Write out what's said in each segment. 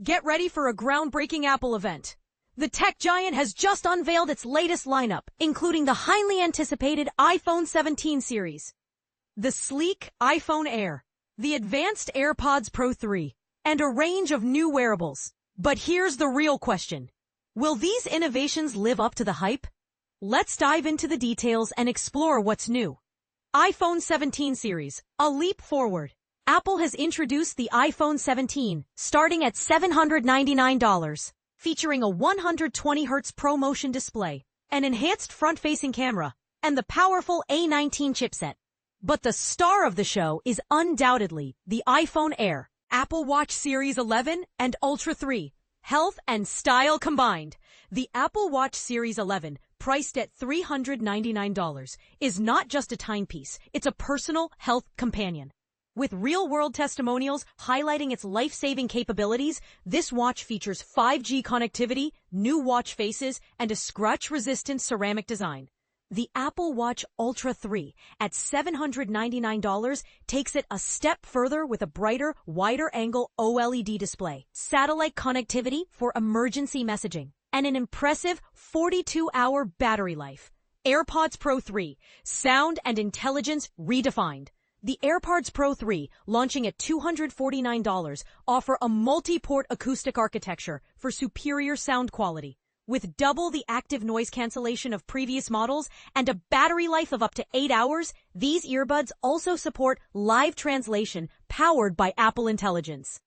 Get ready for a groundbreaking Apple event. The tech giant has just unveiled its latest lineup, including the highly anticipated iPhone 17 series, the sleek iPhone Air, the advanced AirPods Pro 3, and a range of new wearables. But here's the real question. Will these innovations live up to the hype? Let's dive into the details and explore what's new. iPhone 17 series, a leap forward. Apple has introduced the iPhone 17, starting at $799, featuring a 120Hz ProMotion display, an enhanced front-facing camera, and the powerful A19 chipset. But the star of the show is undoubtedly the iPhone Air, Apple Watch Series 11 and Ultra 3, health and style combined. The Apple Watch Series 11, priced at $399, is not just a timepiece, it's a personal health companion. With real-world testimonials highlighting its life-saving capabilities, this watch features 5G connectivity, new watch faces, and a scratch-resistant ceramic design. The Apple Watch Ultra 3 at $799 takes it a step further with a brighter, wider-angle OLED display, satellite connectivity for emergency messaging, and an impressive 42-hour battery life. AirPods Pro 3, sound and intelligence redefined. The AirPods Pro 3, launching at $249, offer a multi-port acoustic architecture for superior sound quality. With double the active noise cancellation of previous models and a battery life of up to 8 hours, these earbuds also support live translation powered by Apple Intelligence.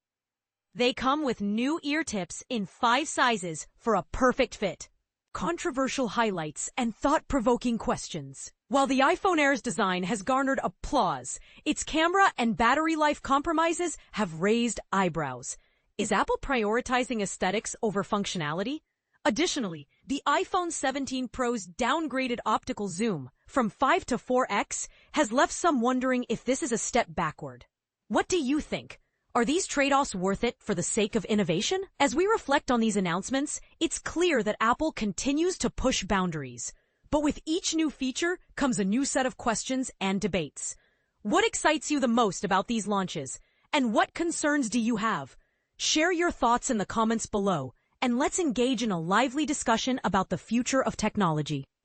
They come with new ear tips in 5 sizes for a perfect fit. Controversial highlights and thought-provoking questions. While the iPhone Air's design has garnered applause, its camera and battery life compromises have raised eyebrows. Is Apple prioritizing aesthetics over functionality? Additionally, the iPhone 17 Pro's downgraded optical zoom from 5 to 4x has left some wondering if this is a step backward. What do you think? Are these trade-offs worth it for the sake of innovation? As we reflect on these announcements, it's clear that Apple continues to push boundaries. But with each new feature comes a new set of questions and debates. What excites you the most about these launches? And what concerns do you have? Share your thoughts in the comments below, and let's engage in a lively discussion about the future of technology.